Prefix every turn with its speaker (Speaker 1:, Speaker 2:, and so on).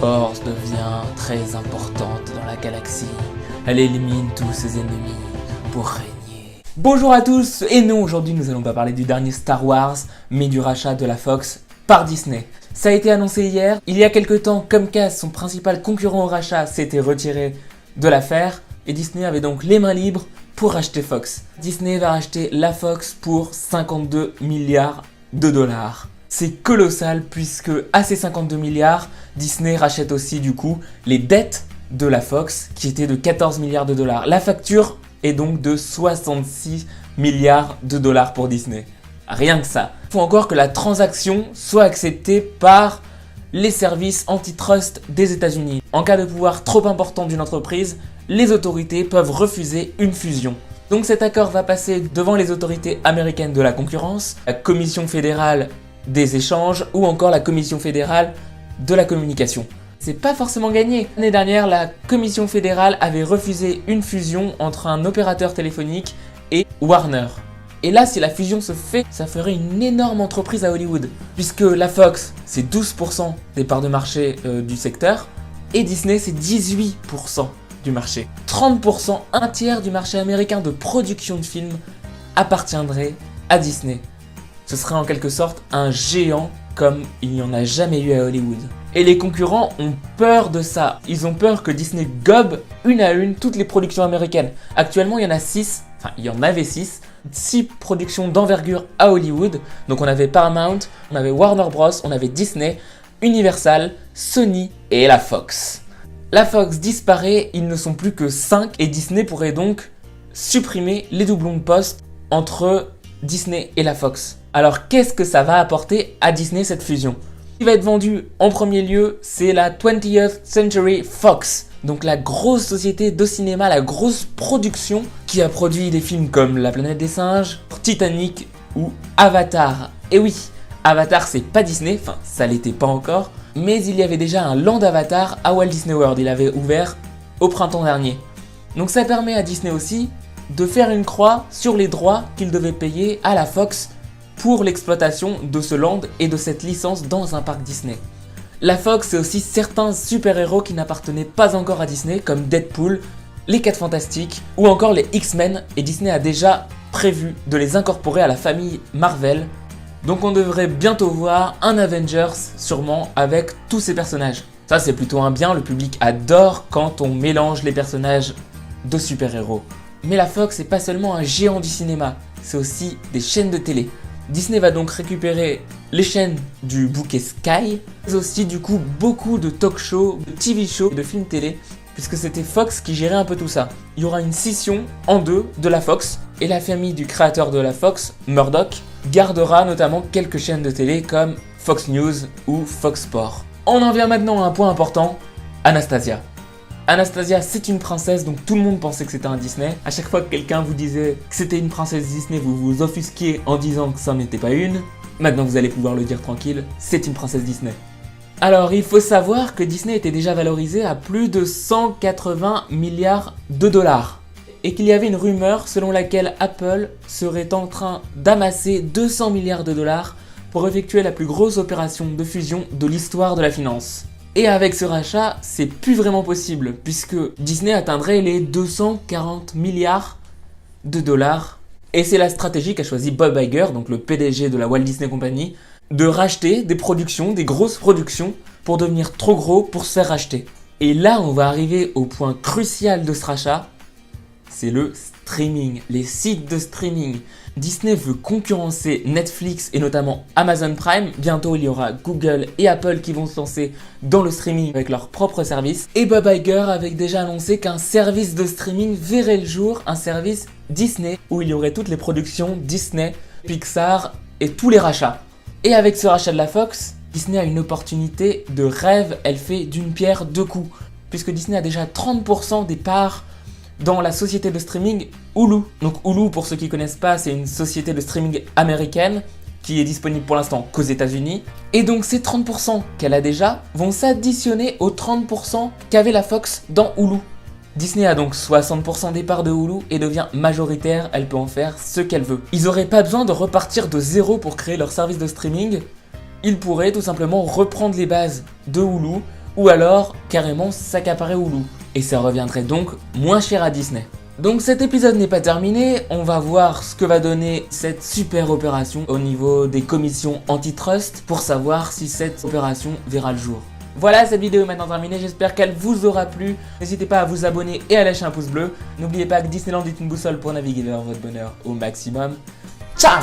Speaker 1: Force devient très importante dans la galaxie. Elle élimine tous ses ennemis pour régner. Bonjour à tous, et non, aujourd'hui nous allons pas parler du dernier Star Wars, mais du rachat de la Fox par Disney. Ça a été annoncé hier. Il y a quelque temps, Comcast, son principal concurrent au rachat, s'était retiré de l'affaire, et Disney avait donc les mains libres pour racheter Fox. Disney va racheter la Fox pour 52 milliards de dollars. C'est colossal puisque à ces 52 milliards, Disney rachète aussi du coup les dettes de la Fox qui étaient de 14 milliards de dollars. La facture est donc de 66 milliards de dollars pour Disney. Rien que ça. Il faut encore que la transaction soit acceptée par les services antitrust des États-Unis. En cas de pouvoir trop important d'une entreprise, les autorités peuvent refuser une fusion. Donc cet accord va passer devant les autorités américaines de la concurrence, la Commission fédérale des échanges ou encore la Commission fédérale de la communication. C'est pas forcément gagné. L'année dernière, la Commission fédérale avait refusé une fusion entre un opérateur téléphonique et Warner. Et là, si la fusion se fait, ça ferait une énorme entreprise à Hollywood, puisque la Fox, c'est 12% des parts de marché du secteur, et Disney, c'est 18% du marché. 30%, un tiers du marché américain de production de films appartiendrait à Disney. Ce serait en quelque sorte un géant comme il n'y en a jamais eu à Hollywood. Et les concurrents ont peur de ça. Ils ont peur que Disney gobe une à une toutes les productions américaines. Actuellement, il y en a 6, enfin il y en avait 6 productions d'envergure à Hollywood. Donc on avait Paramount, on avait Warner Bros, on avait Disney, Universal, Sony et la Fox. La Fox disparaît, ils ne sont plus que 5 et Disney pourrait donc supprimer les doublons de poste entre Disney et la Fox. Alors qu'est-ce que ça va apporter à Disney cette fusion ? Ce qui va être vendu en premier lieu, c'est la 20th Century Fox. Donc la grosse société de cinéma, la grosse production qui a produit des films comme La Planète des Singes, Titanic ou Avatar. Et oui, Avatar c'est pas Disney, enfin ça l'était pas encore, mais il y avait déjà un land Avatar à Walt Disney World, il avait ouvert au printemps dernier. Donc ça permet à Disney aussi de faire une croix sur les droits qu'il devait payer à la Fox pour l'exploitation de ce land et de cette licence dans un parc Disney. La Fox, c'est aussi certains super-héros qui n'appartenaient pas encore à Disney, comme Deadpool, les 4 Fantastiques ou encore les X-Men, et Disney a déjà prévu de les incorporer à la famille Marvel. Donc on devrait bientôt voir un Avengers, sûrement, avec tous ces personnages. Ça c'est plutôt un bien, le public adore quand on mélange les personnages de super-héros. Mais la Fox, c'est pas seulement un géant du cinéma, c'est aussi des chaînes de télé. Disney va donc récupérer les chaînes du bouquet Sky, mais aussi du coup beaucoup de talk shows, de TV shows, de films télé, puisque c'était Fox qui gérait un peu tout ça. Il y aura une scission en deux de la Fox, et la famille du créateur de la Fox, Murdoch, gardera notamment quelques chaînes de télé comme Fox News ou Fox Sports. On en vient maintenant à un point important, Anastasia. Anastasia, c'est une princesse, donc tout le monde pensait que c'était un Disney. À chaque fois que quelqu'un vous disait que c'était une princesse Disney, vous vous offusquiez en disant que ça n'était pas une. Maintenant, vous allez pouvoir le dire tranquille, c'est une princesse Disney. Alors, il faut savoir que Disney était déjà valorisé à plus de 180 milliards de dollars. Et qu'il y avait une rumeur selon laquelle Apple serait en train d'amasser 200 milliards de dollars pour effectuer la plus grosse opération de fusion de l'histoire de la finance. Et avec ce rachat, c'est plus vraiment possible, puisque Disney atteindrait les 240 milliards de dollars. Et c'est la stratégie qu'a choisi Bob Iger, donc le PDG de la Walt Disney Company, de racheter des productions, des grosses productions, pour devenir trop gros pour se faire racheter. Et là, on va arriver au point crucial de ce rachat, c'est le streaming, les sites de streaming. Disney veut concurrencer Netflix et notamment Amazon Prime. Bientôt, il y aura Google et Apple qui vont se lancer dans le streaming avec leurs propres services. Et Bob Iger avait déjà annoncé qu'un service de streaming verrait le jour, un service Disney, où il y aurait toutes les productions Disney, Pixar et tous les rachats. Et avec ce rachat de la Fox, Disney a une opportunité de rêve, elle fait d'une pierre deux coups. Puisque Disney a déjà 30% des parts dans la société de streaming Hulu. Donc Hulu, pour ceux qui ne connaissent pas, c'est une société de streaming américaine qui est disponible pour l'instant qu'aux États-Unis. Et donc ces 30% qu'elle a déjà vont s'additionner aux 30% qu'avait la Fox dans Hulu. Disney a donc 60% des parts de Hulu et devient majoritaire, elle peut en faire ce qu'elle veut. Ils n'auraient pas besoin de repartir de zéro pour créer leur service de streaming. Ils pourraient tout simplement reprendre les bases de Hulu ou alors carrément s'accaparer Hulu. Et ça reviendrait donc moins cher à Disney. Donc cet épisode n'est pas terminé, on va voir ce que va donner cette super opération au niveau des commissions antitrust pour savoir si cette opération verra le jour. Voilà, cette vidéo est maintenant terminée, j'espère qu'elle vous aura plu. N'hésitez pas à vous abonner et à lâcher un pouce bleu. N'oubliez pas que Disneyland est une boussole pour naviguer vers votre bonheur au maximum. Ciao!